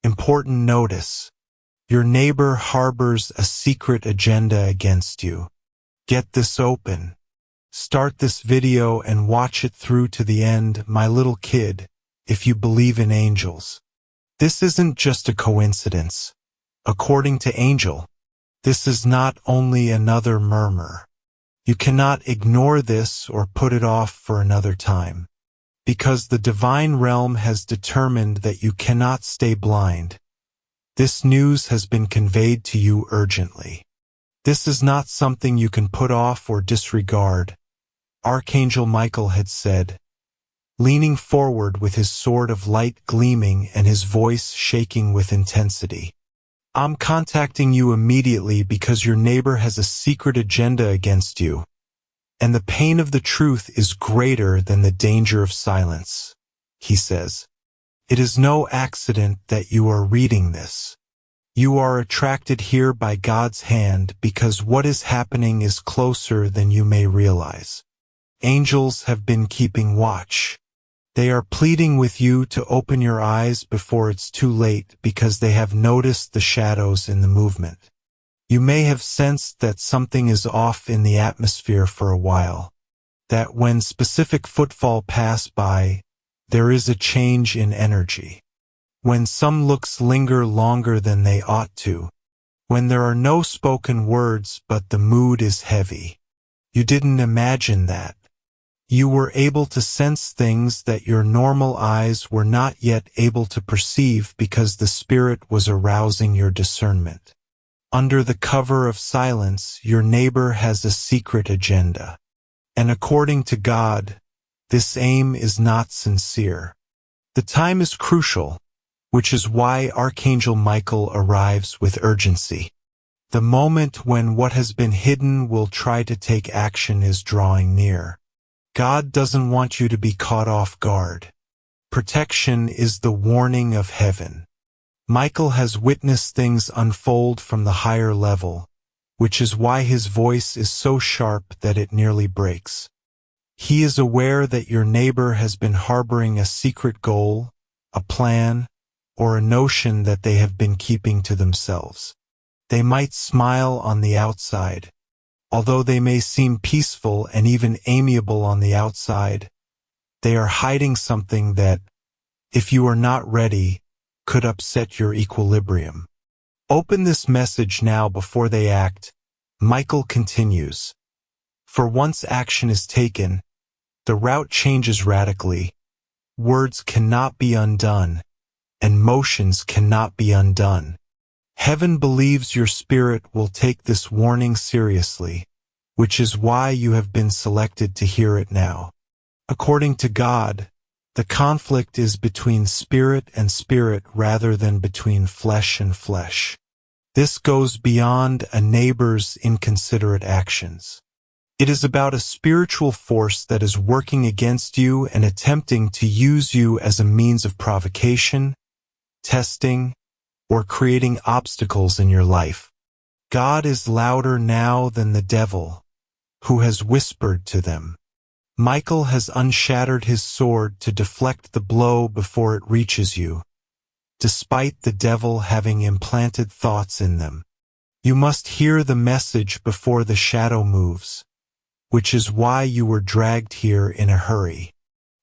Important notice. Your neighbor harbors a secret agenda against you. Get this open. Start this video and watch it through to the end, my little kid, if you believe in angels. This isn't just a coincidence. According to Angel, this is not only another murmur. You cannot ignore this or put it off for another time. Because the divine realm has determined that you cannot stay blind. This news has been conveyed to you urgently. This is not something you can put off or disregard, Archangel Michael had said, leaning forward with his sword of light gleaming and his voice shaking with intensity. I'm contacting you immediately because your neighbor has a secret agenda against you, and the pain of the truth is greater than the danger of silence, he says. It is no accident that you are reading this. You are attracted here by God's hand because what is happening is closer than you may realize. Angels have been keeping watch. They are pleading with you to open your eyes before it's too late because they have noticed the shadows in the movement. You may have sensed that something is off in the atmosphere for a while, that when specific footfall pass by, there is a change in energy. When some looks linger longer than they ought to, when there are no spoken words but the mood is heavy. You didn't imagine that. You were able to sense things that your normal eyes were not yet able to perceive because the Spirit was arousing your discernment. Under the cover of silence, your neighbor has a secret agenda. And according to God, this aim is not sincere. The time is crucial, which is why Archangel Michael arrives with urgency. The moment when what has been hidden will try to take action is drawing near. God doesn't want you to be caught off guard. Protection is the warning of heaven. Michael has witnessed things unfold from the higher level, which is why his voice is so sharp that it nearly breaks. He is aware that your neighbor has been harboring a secret goal, a plan, or a notion that they have been keeping to themselves. They might smile on the outside. Although they may seem peaceful and even amiable on the outside, they are hiding something that, if you are not ready, could upset your equilibrium. Open this message now before they act, Michael continues. For once action is taken, the route changes radically. Words cannot be undone, and motions cannot be undone. Heaven believes your spirit will take this warning seriously, which is why you have been selected to hear it now. According to God, the conflict is between spirit and spirit rather than between flesh and flesh. This goes beyond a neighbor's inconsiderate actions. It is about a spiritual force that is working against you and attempting to use you as a means of provocation, testing, or creating obstacles in your life. God is louder now than the devil, who has whispered to them. Michael has unshattered his sword to deflect the blow before it reaches you, despite the devil having implanted thoughts in them. You must hear the message before the shadow moves, which is why you were dragged here in a hurry.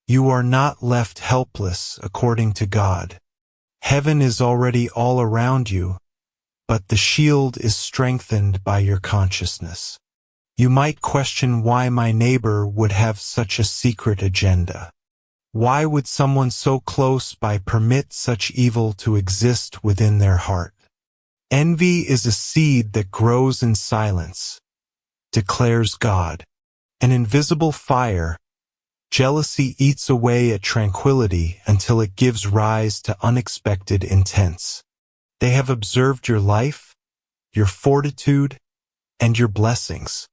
You are not left helpless according to God. Heaven is already all around you, but the shield is strengthened by your consciousness. You might question why my neighbor would have such a secret agenda. Why would someone so close by permit such evil to exist within their heart? Envy is a seed that grows in silence, declares God. An invisible fire. Jealousy eats away at tranquility until it gives rise to unexpected intents. They have observed your life, your fortitude, and your blessings.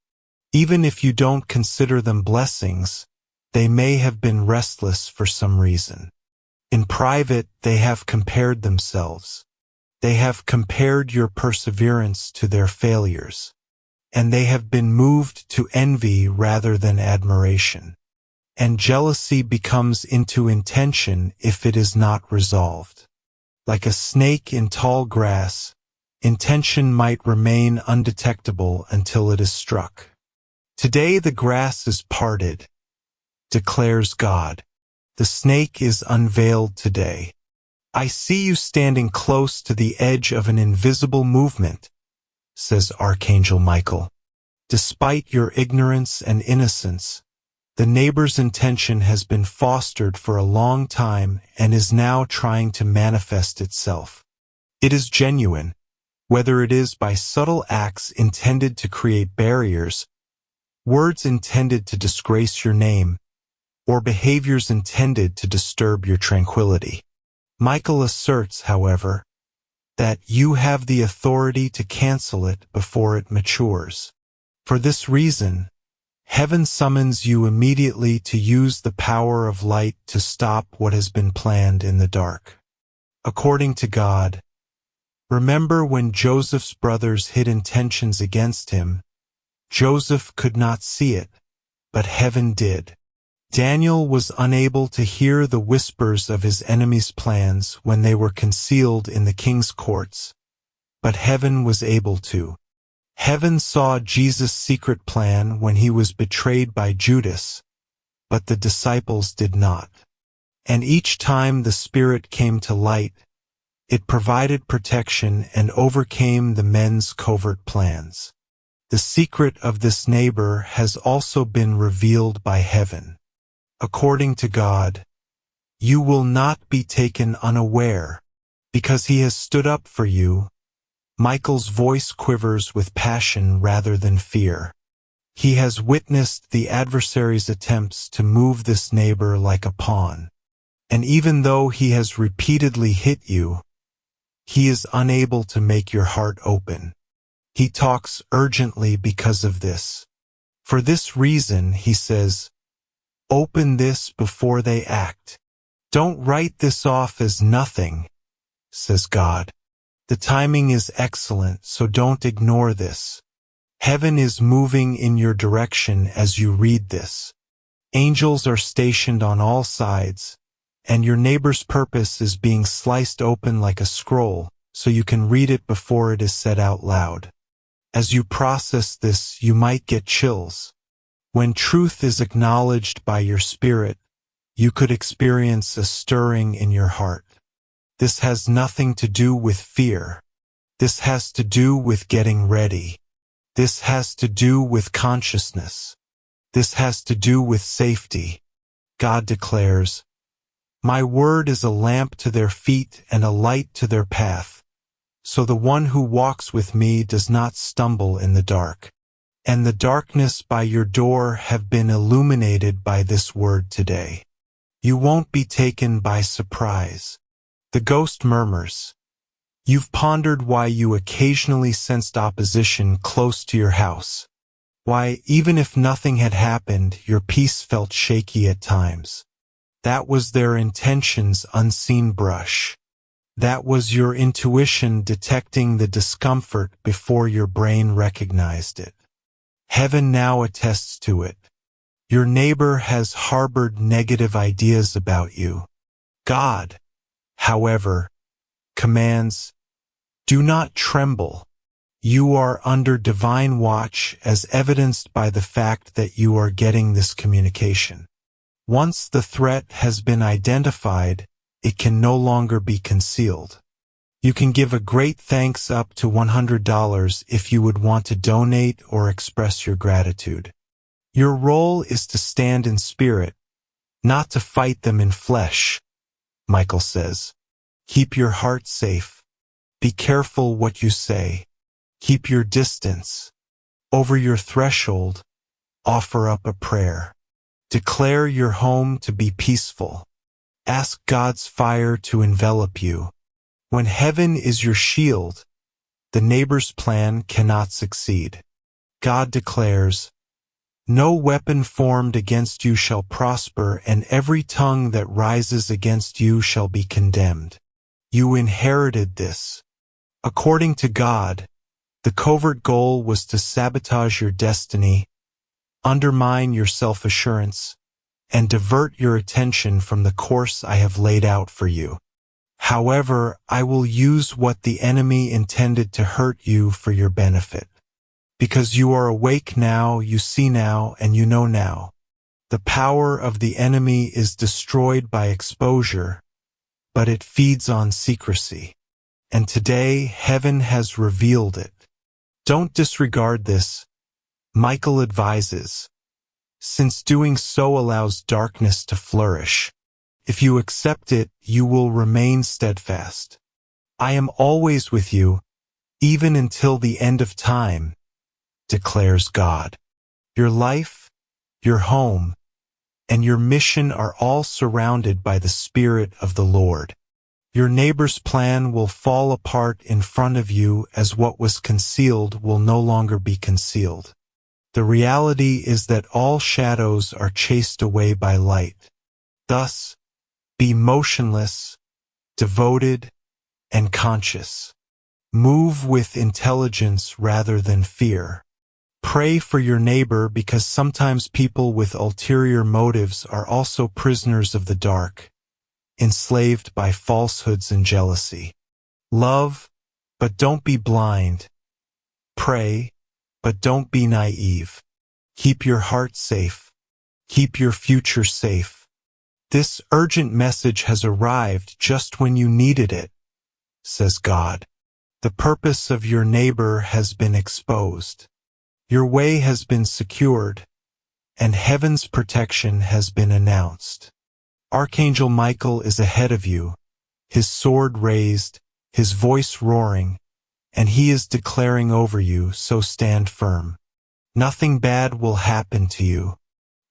Even if you don't consider them blessings, they may have been restless for some reason. In private, they have compared themselves. They have compared your perseverance to their failures, and they have been moved to envy rather than admiration. And jealousy becomes into intention if it is not resolved. Like a snake in tall grass, intention might remain undetectable until it is struck. Today the grass is parted, declares God. The snake is unveiled today. I see you standing close to the edge of an invisible movement, says Archangel Michael. Despite your ignorance and innocence, the neighbor's intention has been fostered for a long time and is now trying to manifest itself. It is genuine, whether it is by subtle acts intended to create barriers, words intended to disgrace your name, or behaviors intended to disturb your tranquility. Michael asserts, however, that you have the authority to cancel it before it matures. For this reason, heaven summons you immediately to use the power of light to stop what has been planned in the dark. According to God, remember when Joseph's brothers hid intentions against him, Joseph could not see it, but heaven did. Daniel was unable to hear the whispers of his enemies' plans when they were concealed in the king's courts, but heaven was able to. Heaven saw Jesus' secret plan when he was betrayed by Judas, but the disciples did not. And each time the Spirit came to light, it provided protection and overcame the men's covert plans. The secret of this neighbor has also been revealed by heaven. According to God, you will not be taken unaware, because he has stood up for you. Michael's voice quivers with passion rather than fear. He has witnessed the adversary's attempts to move this neighbor like a pawn. And even though he has repeatedly hit you, he is unable to make your heart open. He talks urgently because of this. For this reason, he says, open this before they act. Don't write this off as nothing, says God. The timing is excellent, so don't ignore this. Heaven is moving in your direction as you read this. Angels are stationed on all sides, and your neighbor's purpose is being sliced open like a scroll, so you can read it before it is said out loud. As you process this, you might get chills. When truth is acknowledged by your spirit, you could experience a stirring in your heart. This has nothing to do with fear. This has to do with getting ready. This has to do with consciousness. This has to do with safety. God declares, my word is a lamp to their feet and a light to their path. So the one who walks with me does not stumble in the dark. And the darkness by your door have been illuminated by this word today. You won't be taken by surprise. The ghost murmurs. You've pondered why you occasionally sensed opposition close to your house. Why, even if nothing had happened, your peace felt shaky at times. That was their intention's unseen brush. That was your intuition detecting the discomfort before your brain recognized it. Heaven now attests to it. Your neighbor has harbored negative ideas about you. God, however, commands, do not tremble. You are under divine watch as evidenced by the fact that you are getting this communication. Once the threat has been identified, it can no longer be concealed. You can give a great thanks up to $100 if you would want to donate or express your gratitude. Your role is to stand in spirit, not to fight them in flesh, Michael says. Keep your heart safe. Be careful what you say. Keep your distance. Over your threshold, offer up a prayer. Declare your home to be peaceful. Ask God's fire to envelop you. When heaven is your shield, the neighbor's plan cannot succeed. God declares, no weapon formed against you shall prosper, and every tongue that rises against you shall be condemned. You inherited this. According to God, the covert goal was to sabotage your destiny, undermine your self-assurance, and divert your attention from the course I have laid out for you. However, I will use what the enemy intended to hurt you for your benefit. Because you are awake now, you see now, and you know now. The power of the enemy is destroyed by exposure, but it feeds on secrecy. And today, heaven has revealed it. Don't disregard this, Michael advises, since doing so allows darkness to flourish. If you accept it, you will remain steadfast. I am always with you, even until the end of time, declares God. Your life, your home, and your mission are all surrounded by the Spirit of the Lord. Your neighbor's plan will fall apart in front of you as what was concealed will no longer be concealed. The reality is that all shadows are chased away by light. Thus, be motionless, devoted, and conscious. Move with intelligence rather than fear. Pray for your neighbor because sometimes people with ulterior motives are also prisoners of the dark, enslaved by falsehoods and jealousy. Love, but don't be blind. Pray, but don't be naive. Keep your heart safe. Keep your future safe. This urgent message has arrived just when you needed it, says God. The purpose of your neighbor has been exposed. Your way has been secured, and heaven's protection has been announced. Archangel Michael is ahead of you, his sword raised, his voice roaring, and he is declaring over you, so stand firm. Nothing bad will happen to you.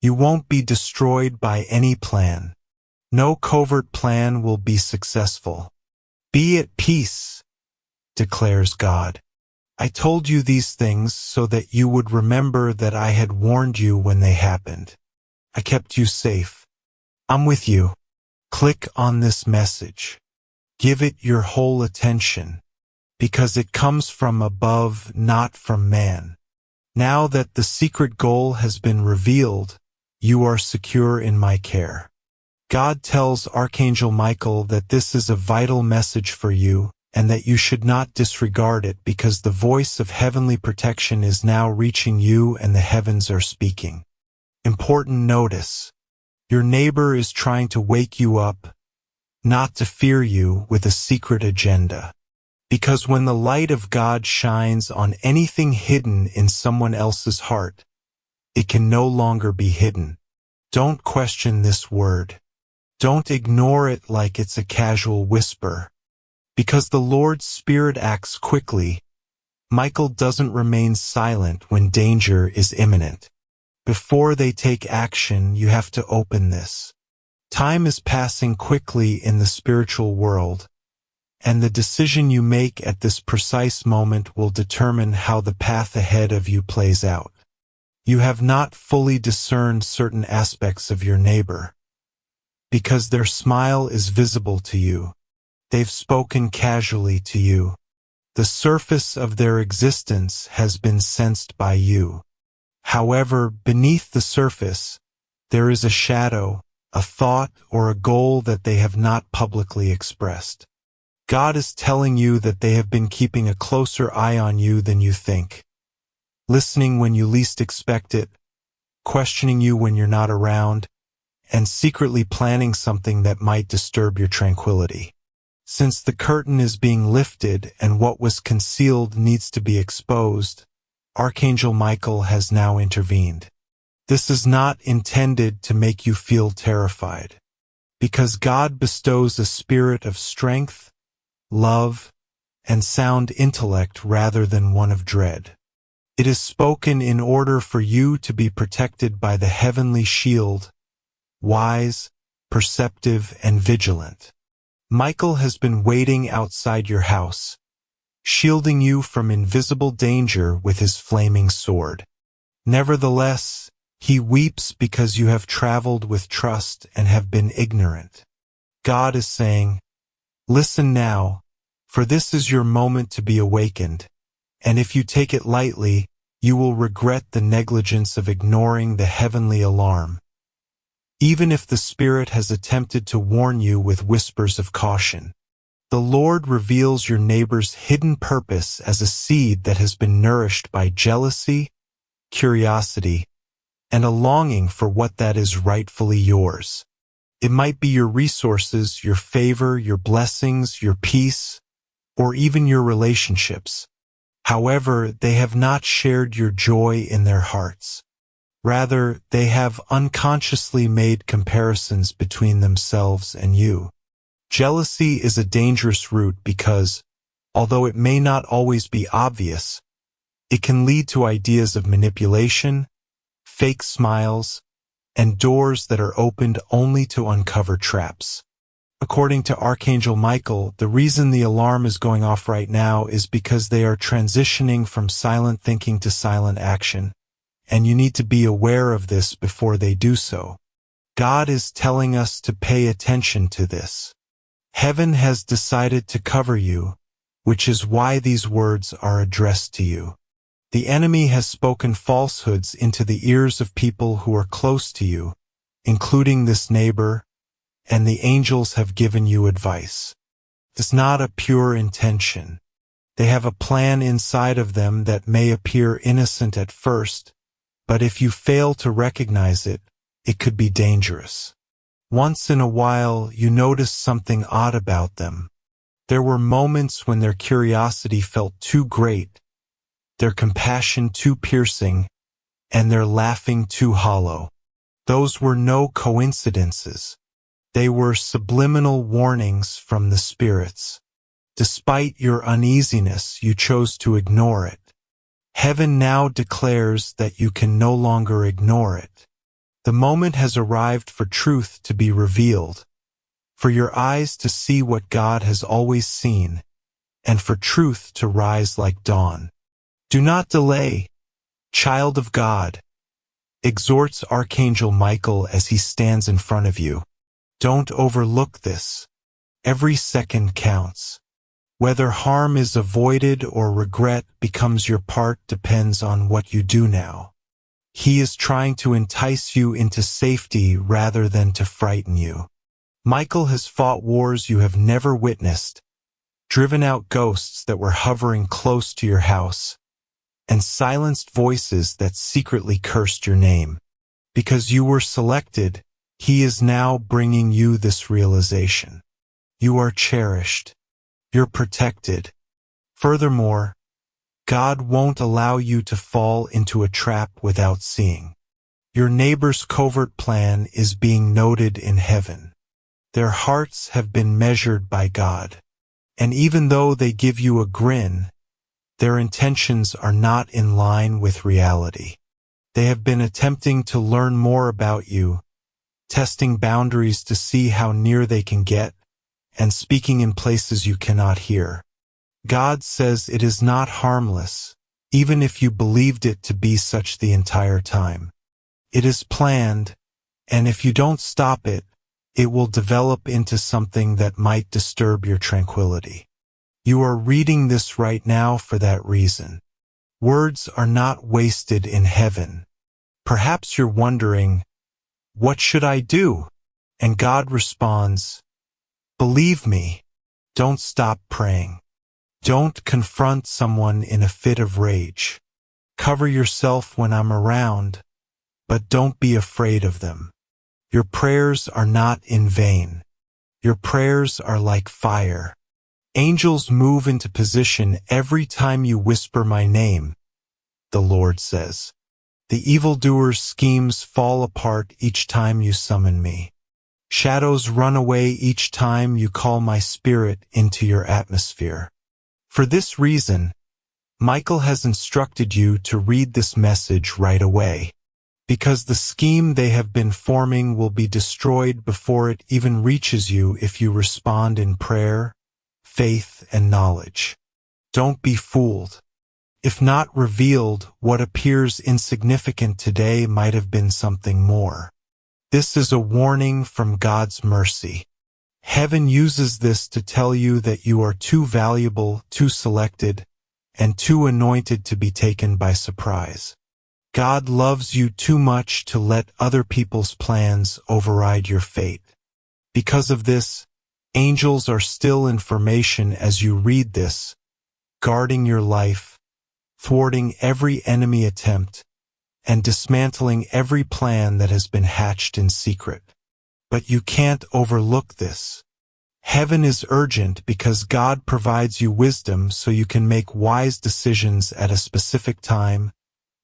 You won't be destroyed by any plan. No covert plan will be successful. Be at peace, declares God. I told you these things so that you would remember that I had warned you when they happened. I kept you safe. I'm with you. Click on this message. Give it your whole attention, because it comes from above, not from man. Now that the secret goal has been revealed, you are secure in my care. God tells Archangel Michael that this is a vital message for you, and that you should not disregard it because the voice of heavenly protection is now reaching you and the heavens are speaking. Important notice. Your neighbor is trying to wake you up, not to fear you, with a secret agenda. Because when the light of God shines on anything hidden in someone else's heart, it can no longer be hidden. Don't question this word. Don't ignore it like it's a casual whisper. Because the Lord's Spirit acts quickly, Michael doesn't remain silent when danger is imminent. Before they take action, you have to open this. Time is passing quickly in the spiritual world, and the decision you make at this precise moment will determine how the path ahead of you plays out. You have not fully discerned certain aspects of your neighbor, because their smile is visible to you. They've spoken casually to you. The surface of their existence has been sensed by you. However, beneath the surface, there is a shadow, a thought, or a goal that they have not publicly expressed. God is telling you that they have been keeping a closer eye on you than you think, listening when you least expect it, questioning you when you're not around, and secretly planning something that might disturb your tranquility. Since the curtain is being lifted and what was concealed needs to be exposed, Archangel Michael has now intervened. This is not intended to make you feel terrified, because God bestows a spirit of strength, love, and sound intellect rather than one of dread. It is spoken in order for you to be protected by the heavenly shield, wise, perceptive, and vigilant. Michael has been waiting outside your house, shielding you from invisible danger with his flaming sword. Nevertheless, he weeps because you have traveled with trust and have been ignorant. God is saying, listen now, for this is your moment to be awakened, and if you take it lightly, you will regret the negligence of ignoring the heavenly alarm. Even if the Spirit has attempted to warn you with whispers of caution, The Lord reveals your neighbor's hidden purpose as a seed that has been nourished by jealousy, curiosity, and a longing for what that is rightfully yours. It might be your resources, your favor, your blessings, your peace, or even your relationships. However, they have not shared your joy in their hearts. Rather, they have unconsciously made comparisons between themselves and you. Jealousy is a dangerous root because, although it may not always be obvious, it can lead to ideas of manipulation, fake smiles, and doors that are opened only to uncover traps. According to Archangel Michael, the reason the alarm is going off right now is because they are transitioning from silent thinking to silent action, and you need to be aware of this before they do so. God is telling us to pay attention to this. Heaven has decided to cover you, which is why these words are addressed to you. The enemy has spoken falsehoods into the ears of people who are close to you, including this neighbor, and the angels have given you advice. It's not a pure intention. They have a plan inside of them that may appear innocent at first, but if you fail to recognize it, it could be dangerous. Once in a while, you notice something odd about them. There were moments when their curiosity felt too great, their compassion too piercing, and their laughing too hollow. Those were no coincidences. They were subliminal warnings from the spirits. Despite your uneasiness, you chose to ignore it. Heaven now declares that you can no longer ignore it. The moment has arrived for truth to be revealed, for your eyes to see what God has always seen, and for truth to rise like dawn. Do not delay, child of God, exhorts Archangel Michael as he stands in front of you. Don't overlook this. Every second counts. Whether harm is avoided or regret becomes your part depends on what you do now. He is trying to entice you into safety rather than to frighten you. Michael has fought wars you have never witnessed, driven out ghosts that were hovering close to your house, and silenced voices that secretly cursed your name. Because you were selected, he is now bringing you this realization. You are cherished. You're protected. Furthermore, God won't allow you to fall into a trap without seeing. Your neighbor's covert plan is being noted in heaven. Their hearts have been measured by God. And even though they give you a grin, their intentions are not in line with reality. They have been attempting to learn more about you, testing boundaries to see how near they can get, and speaking in places you cannot hear. God says it is not harmless, even if you believed it to be such the entire time. It is planned, and if you don't stop it, it will develop into something that might disturb your tranquility. You are reading this right now for that reason. Words are not wasted in heaven. Perhaps you're wondering, what should I do? And God responds, believe me, don't stop praying. Don't confront someone in a fit of rage. Cover yourself when I'm around, but don't be afraid of them. Your prayers are not in vain. Your prayers are like fire. Angels move into position every time you whisper my name, the Lord says. The evildoer's schemes fall apart each time you summon me. Shadows run away each time you call my spirit into your atmosphere. For this reason, Michael has instructed you to read this message right away, because the scheme they have been forming will be destroyed before it even reaches you if you respond in prayer, faith, and knowledge. Don't be fooled. If not revealed, what appears insignificant today might have been something more. This is a warning from God's mercy. Heaven uses this to tell you that you are too valuable, too selected, and too anointed to be taken by surprise. God loves you too much to let other people's plans override your fate. Because of this, Angels are still in formation as you read this, guarding your life, thwarting every enemy attempt, and dismantling every plan that has been hatched in secret. But you can't overlook this. Heaven is urgent because God provides you wisdom so you can make wise decisions at a specific time,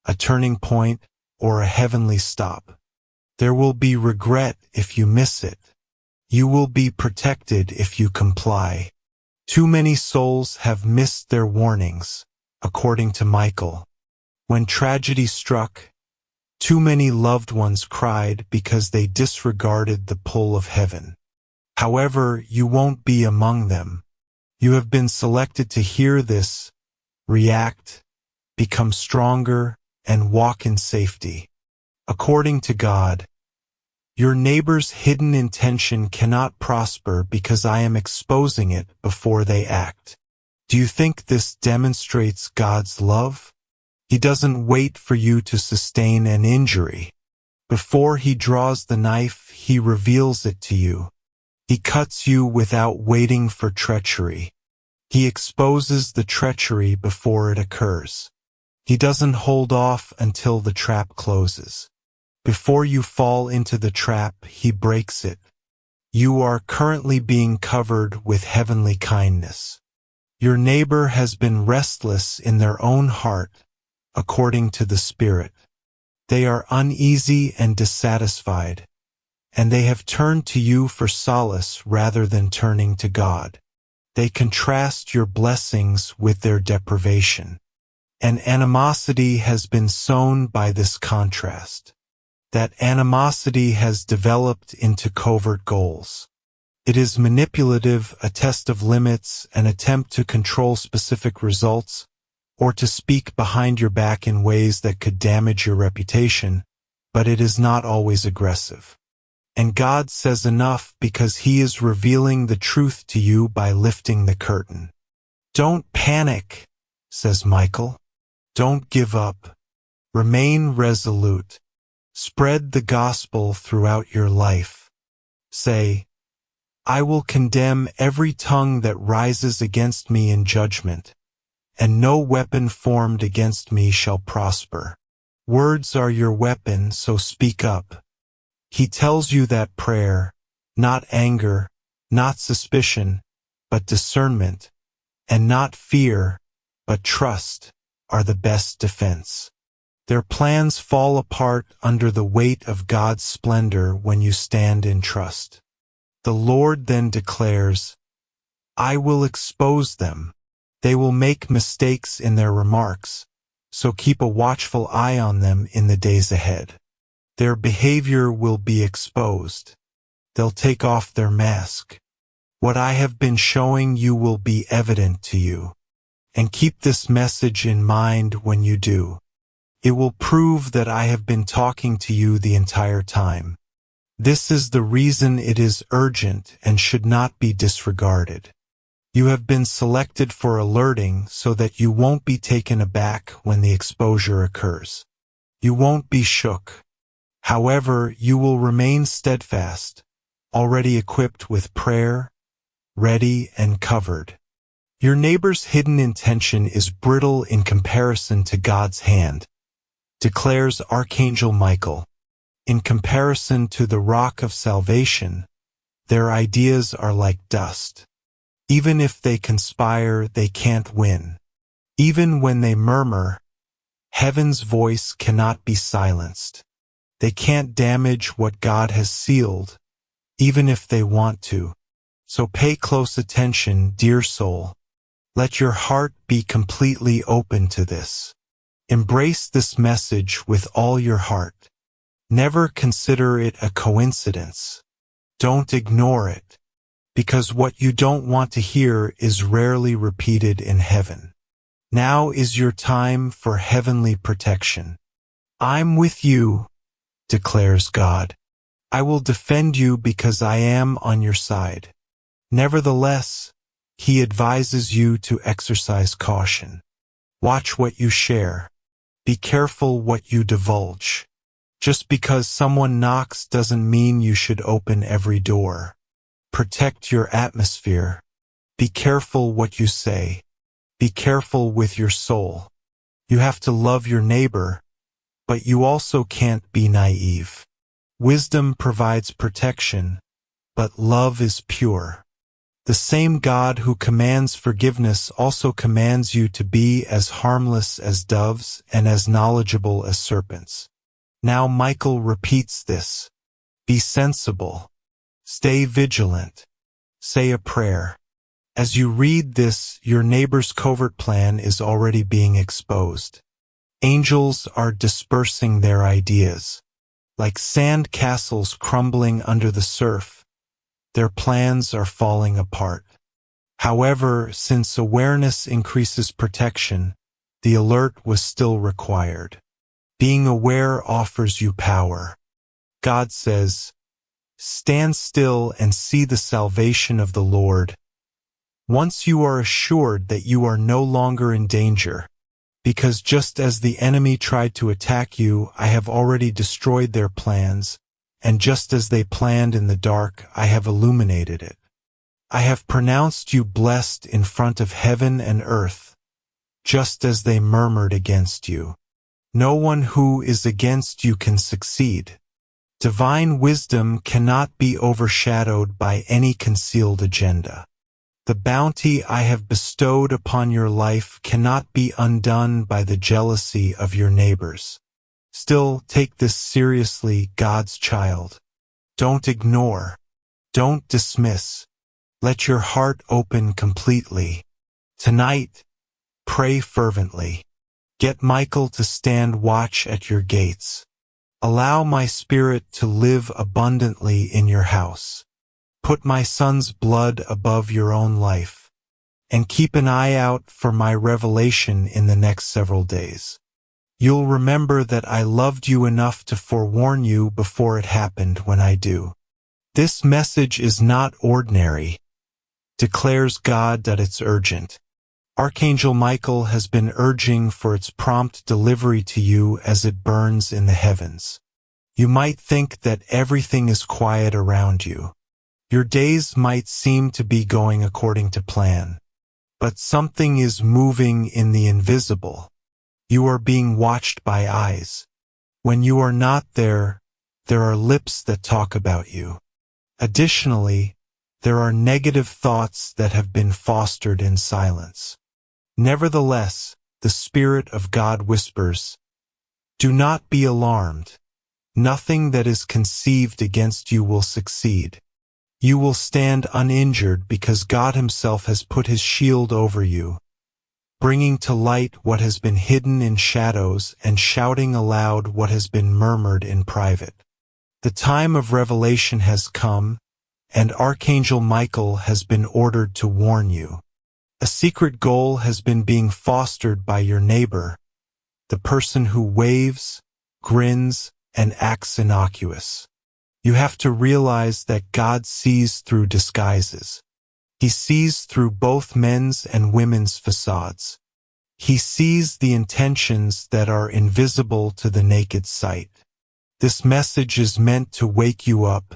a turning point, or a heavenly stop. There will be regret if you miss it. You will be protected if you comply. Too many souls have missed their warnings, according to Michael. When tragedy struck, too many loved ones cried because they disregarded the pull of heaven. However, you won't be among them. You have been selected to hear this, react, become stronger, and walk in safety. According to God, your neighbor's hidden intention cannot prosper because I am exposing it before they act. Do you think this demonstrates God's love? He doesn't wait for you to sustain an injury. Before he draws the knife, he reveals it to you. He cuts you without waiting for treachery. He exposes the treachery before it occurs. He doesn't hold off until the trap closes. Before you fall into the trap, he breaks it. You are currently being covered with heavenly kindness. Your neighbor has been restless in their own heart, according to the Spirit. They are uneasy and dissatisfied, and they have turned to you for solace rather than turning to God. They contrast your blessings with their deprivation. An animosity has been sown by this contrast. That animosity has developed into covert goals. It is manipulative, a test of limits, an attempt to control specific results, or to speak behind your back in ways that could damage your reputation, but it is not always aggressive. And God says enough because he is revealing the truth to you by lifting the curtain. Don't panic, says Michael. Don't give up. Remain resolute. Spread the gospel throughout your life. Say, I will condemn every tongue that rises against me in judgment, and no weapon formed against me shall prosper. Words are your weapon, so speak up. He tells you that prayer, not anger, not suspicion, but discernment, and not fear, but trust, are the best defense. Their plans fall apart under the weight of God's splendor when you stand in trust. The Lord then declares, I will expose them. They will make mistakes in their remarks, so keep a watchful eye on them in the days ahead. Their behavior will be exposed. They'll take off their mask. What I have been showing you will be evident to you. And keep this message in mind when you do. It will prove that I have been talking to you the entire time. This is the reason it is urgent and should not be disregarded. You have been selected for alerting so that you won't be taken aback when the exposure occurs. You won't be shook. However, you will remain steadfast, already equipped with prayer, ready and covered. Your neighbor's hidden intention is brittle in comparison to God's hand, declares Archangel Michael. In comparison to the rock of salvation, their ideas are like dust. Even if they conspire, they can't win. Even when they murmur, heaven's voice cannot be silenced. They can't damage what God has sealed, even if they want to. So pay close attention, dear soul. Let your heart be completely open to this. Embrace this message with all your heart. Never consider it a coincidence. Don't ignore it, because what you don't want to hear is rarely repeated in heaven. Now is your time for heavenly protection. I'm with you, declares God. I will defend you because I am on your side. Nevertheless, he advises you to exercise caution. Watch what you share. Be careful what you divulge. Just because someone knocks doesn't mean you should open every door. protect your atmosphere. Be careful what you say. Be careful with your soul. You have to love your neighbor, but you also can't be naive. Wisdom provides protection, but love is pure. The same God who commands forgiveness also commands you to be as harmless as doves and as knowledgeable as serpents. Now Michael repeats this. Be sensible. Stay vigilant. Say a prayer. As you read this, your neighbor's covert plan is already being exposed. Angels are dispersing their ideas. Like sand castles crumbling under the surf, their plans are falling apart. However, since awareness increases protection, the alert was still required. Being aware offers you power. God says, "Stand still and see the salvation of the Lord." Once you are assured that you are no longer in danger, because just as the enemy tried to attack you, I have already destroyed their plans, and just as they planned in the dark, I have illuminated it. I have pronounced you blessed in front of heaven and earth, just as they murmured against you. No one who is against you can succeed. Divine wisdom cannot be overshadowed by any concealed agenda. The bounty I have bestowed upon your life cannot be undone by the jealousy of your neighbors. Still, take this seriously, God's child. Don't ignore. Don't dismiss. Let your heart open completely. Tonight, pray fervently. Get Michael to stand watch at your gates. Allow my spirit to live abundantly in your house. Put my son's blood above your own life, and keep an eye out for my revelation in the next several days. You'll remember that I loved you enough to forewarn you before it happened when I do. This message is not ordinary, declares God, that it's urgent. Archangel Michael has been urging for its prompt delivery to you as it burns in the heavens. You might think that everything is quiet around you. Your days might seem to be going according to plan, but something is moving in the invisible. You are being watched by eyes. When you are not there, there are lips that talk about you. Additionally, there are negative thoughts that have been fostered in silence. Nevertheless, the Spirit of God whispers, "Do not be alarmed. Nothing that is conceived against you will succeed. You will stand uninjured because God Himself has put His shield over you, bringing to light what has been hidden in shadows and shouting aloud what has been murmured in private." The time of revelation has come, and Archangel Michael has been ordered to warn you. A secret goal has been being fostered by your neighbor, the person who waves, grins, and acts innocuous. You have to realize that God sees through disguises. He sees through both men's and women's facades. He sees the intentions that are invisible to the naked sight. This message is meant to wake you up,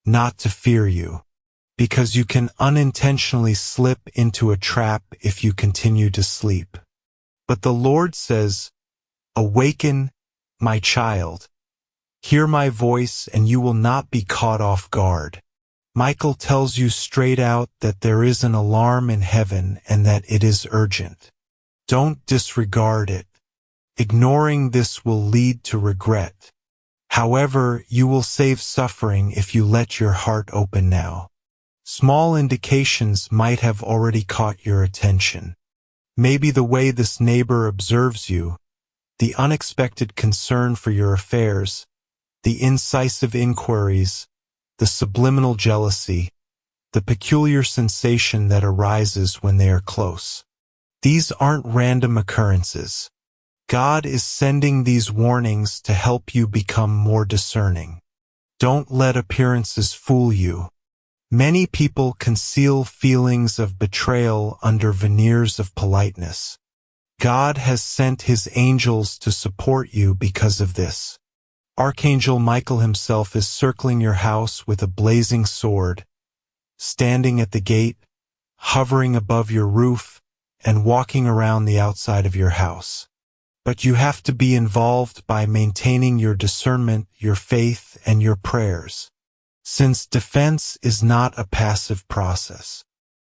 not to fear you, because you can unintentionally slip into a trap if you continue to sleep. But the Lord says, "Awaken, my child. Hear my voice and you will not be caught off guard." Michael tells you straight out that there is an alarm in heaven and that it is urgent. Don't disregard it. Ignoring this will lead to regret. However, you will save suffering if you let your heart open now. Small indications might have already caught your attention. Maybe the way this neighbor observes you, the unexpected concern for your affairs, the incisive inquiries, the subliminal jealousy, the peculiar sensation that arises when they are close. These aren't random occurrences. God is sending these warnings to help you become more discerning. Don't let appearances fool you. Many people conceal feelings of betrayal under veneers of politeness. God has sent His angels to support you because of this. Archangel Michael himself is circling your house with a blazing sword, standing at the gate, hovering above your roof, and walking around the outside of your house. But you have to be involved by maintaining your discernment, your faith, and your prayers. Since defense is not a passive process,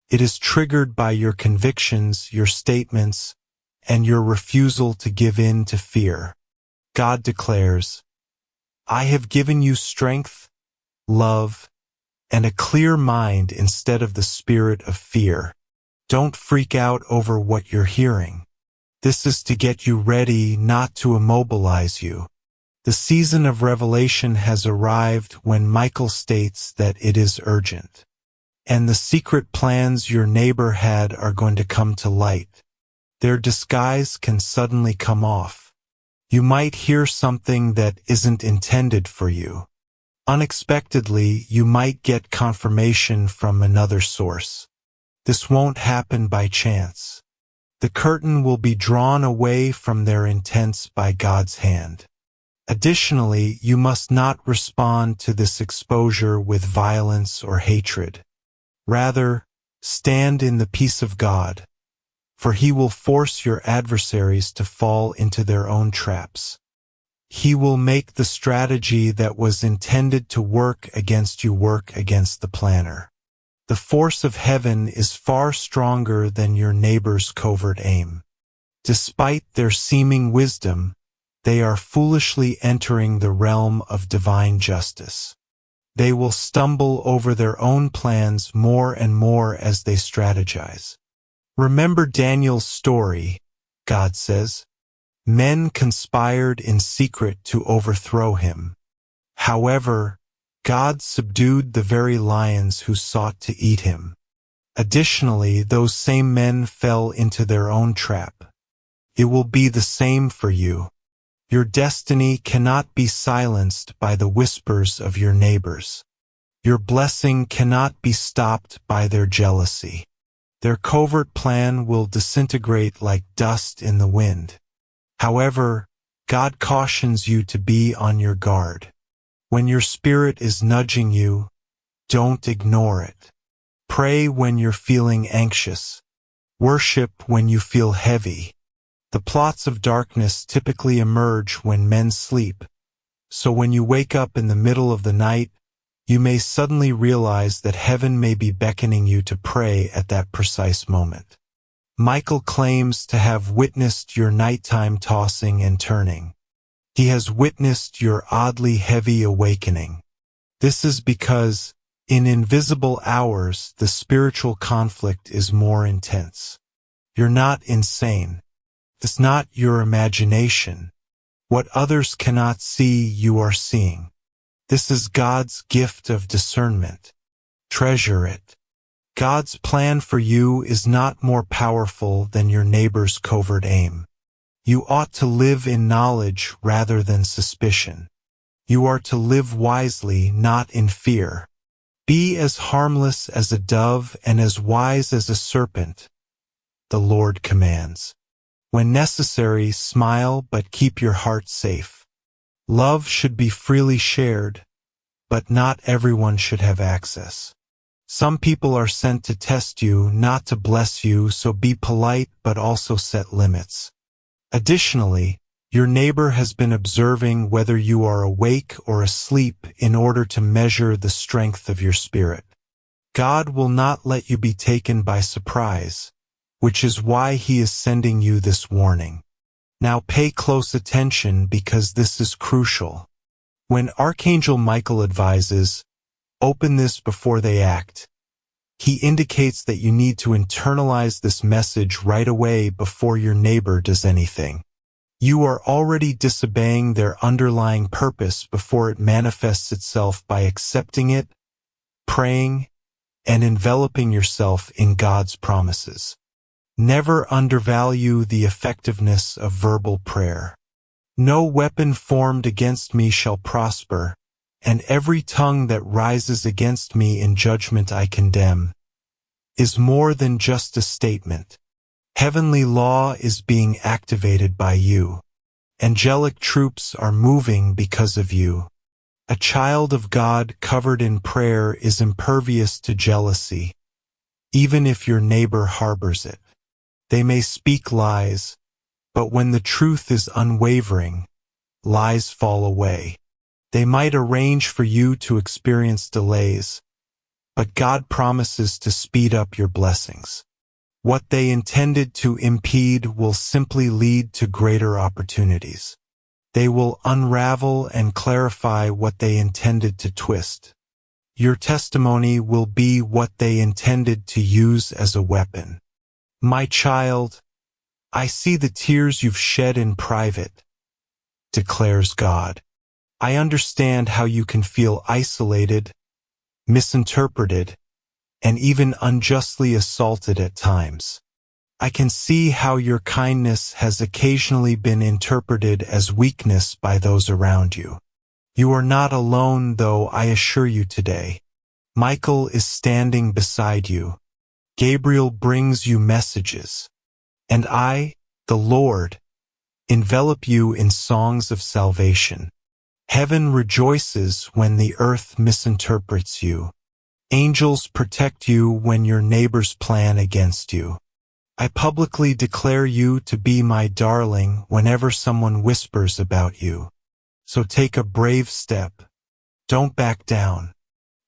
it is triggered by your convictions, your statements, and your refusal to give in to fear. God declares, "I have given you strength, love, and a clear mind instead of the spirit of fear." Don't freak out over what you're hearing. This is to get you ready, not to immobilize you. The season of revelation has arrived when Michael states that it is urgent. And the secret plans your neighbor had are going to come to light. Their disguise can suddenly come off. You might hear something that isn't intended for you. Unexpectedly, you might get confirmation from another source. This won't happen by chance. The curtain will be drawn away from their intents by God's hand. Additionally, you must not respond to this exposure with violence or hatred. Rather, stand in the peace of God, for He will force your adversaries to fall into their own traps. He will make the strategy that was intended to work against you work against the planner. The force of heaven is far stronger than your neighbor's covert aim. Despite their seeming wisdom, they are foolishly entering the realm of divine justice. They will stumble over their own plans more and more as they strategize. Remember Daniel's story, God says. Men conspired in secret to overthrow him. However, God subdued the very lions who sought to eat him. Additionally, those same men fell into their own trap. It will be the same for you. Your destiny cannot be silenced by the whispers of your neighbors. Your blessing cannot be stopped by their jealousy. Their covert plan will disintegrate like dust in the wind. However, God cautions you to be on your guard. When your spirit is nudging you, don't ignore it. Pray when you're feeling anxious. Worship when you feel heavy. The plots of darkness typically emerge when men sleep, so when you wake up in the middle of the night, you may suddenly realize that heaven may be beckoning you to pray at that precise moment. Michael claims to have witnessed your nighttime tossing and turning. He has witnessed your oddly heavy awakening. This is because, in invisible hours, the spiritual conflict is more intense. You're not insane. It's not your imagination. What others cannot see, you are seeing. This is God's gift of discernment. Treasure it. God's plan for you is not more powerful than your neighbor's covert aim. You ought to live in knowledge rather than suspicion. You are to live wisely, not in fear. Be as harmless as a dove and as wise as a serpent, the Lord commands. When necessary, smile, but keep your heart safe. Love should be freely shared, but not everyone should have access. Some people are sent to test you, not to bless you, so be polite but also set limits. Additionally, your neighbor has been observing whether you are awake or asleep in order to measure the strength of your spirit. God will not let you be taken by surprise, which is why He is sending you this warning. Now pay close attention because this is crucial. When Archangel Michael advises, "Open this before they act," he indicates that you need to internalize this message right away before your neighbor does anything. You are already disobeying their underlying purpose before it manifests itself by accepting it, praying, and enveloping yourself in God's promises. Never undervalue the effectiveness of verbal prayer. No weapon formed against me shall prosper, and every tongue that rises against me in judgment I condemn, is more than just a statement. Heavenly law is being activated by you. Angelic troops are moving because of you. A child of God covered in prayer is impervious to jealousy, even if your neighbor harbors it. They may speak lies, but when the truth is unwavering, lies fall away. They might arrange for you to experience delays, but God promises to speed up your blessings. What they intended to impede will simply lead to greater opportunities. They will unravel and clarify what they intended to twist. Your testimony will be what they intended to use as a weapon. My child, I see the tears you've shed in private, declares God. I understand how you can feel isolated, misinterpreted, and even unjustly assaulted at times. I can see how your kindness has occasionally been interpreted as weakness by those around you. You are not alone, though, I assure you today. Michael is standing beside you. Gabriel brings you messages. And I, the Lord, envelop you in songs of salvation. Heaven rejoices when the earth misinterprets you. Angels protect you when your neighbors plan against you. I publicly declare you to be my darling whenever someone whispers about you. So take a brave step. Don't back down.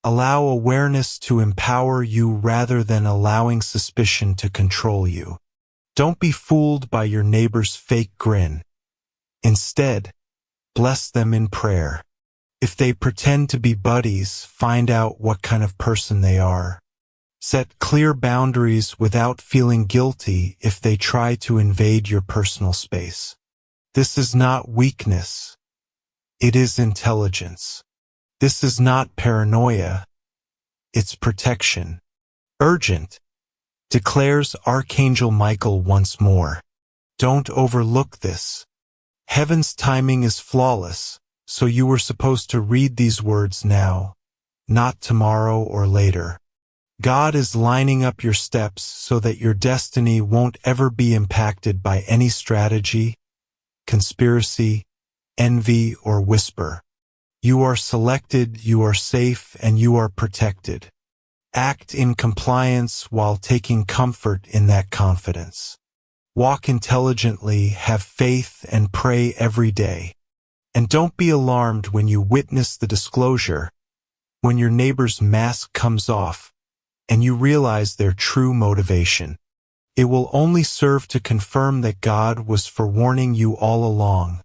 Allow awareness to empower you rather than allowing suspicion to control you. Don't be fooled by your neighbor's fake grin. Instead, bless them in prayer. If they pretend to be buddies, find out what kind of person they are. Set clear boundaries without feeling guilty if they try to invade your personal space. This is not weakness. It is intelligence. This is not paranoia. It's protection. Urgent, declares Archangel Michael once more. Don't overlook this. Heaven's timing is flawless, so you were supposed to read these words now, not tomorrow or later. God is lining up your steps so that your destiny won't ever be impacted by any strategy, conspiracy, envy, or whisper. You are selected, you are safe, and you are protected. Act in compliance while taking comfort in that confidence. Walk intelligently, have faith, and pray every day. And don't be alarmed when you witness the disclosure, when your neighbor's mask comes off, and you realize their true motivation. It will only serve to confirm that God was forewarning you all along.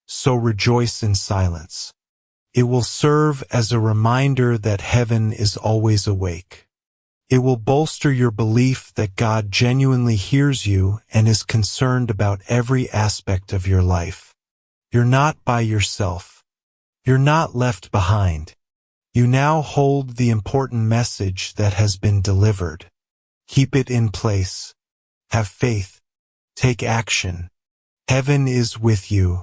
So rejoice in silence. It will serve as a reminder that heaven is always awake. It will bolster your belief that God genuinely hears you and is concerned about every aspect of your life. You're not by yourself. You're not left behind. You now hold the important message that has been delivered. Keep it in place. Have faith. Take action. Heaven is with you.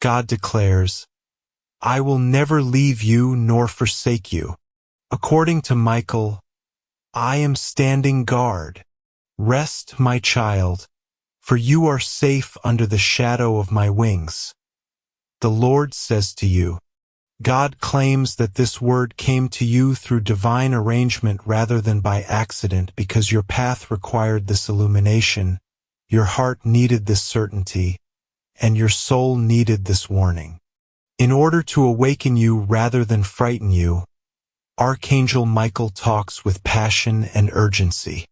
God declares, I will never leave you nor forsake you. According to Michael, I am standing guard. Rest, my child, for you are safe under the shadow of my wings. The Lord says to you, God claims that this word came to you through divine arrangement rather than by accident because your path required this illumination, your heart needed this certainty, and your soul needed this warning. In order to awaken you rather than frighten you, Archangel Michael talks with passion and urgency.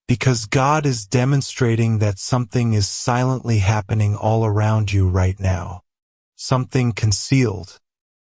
Because God is demonstrating that something is silently happening all around you right now. Something concealed,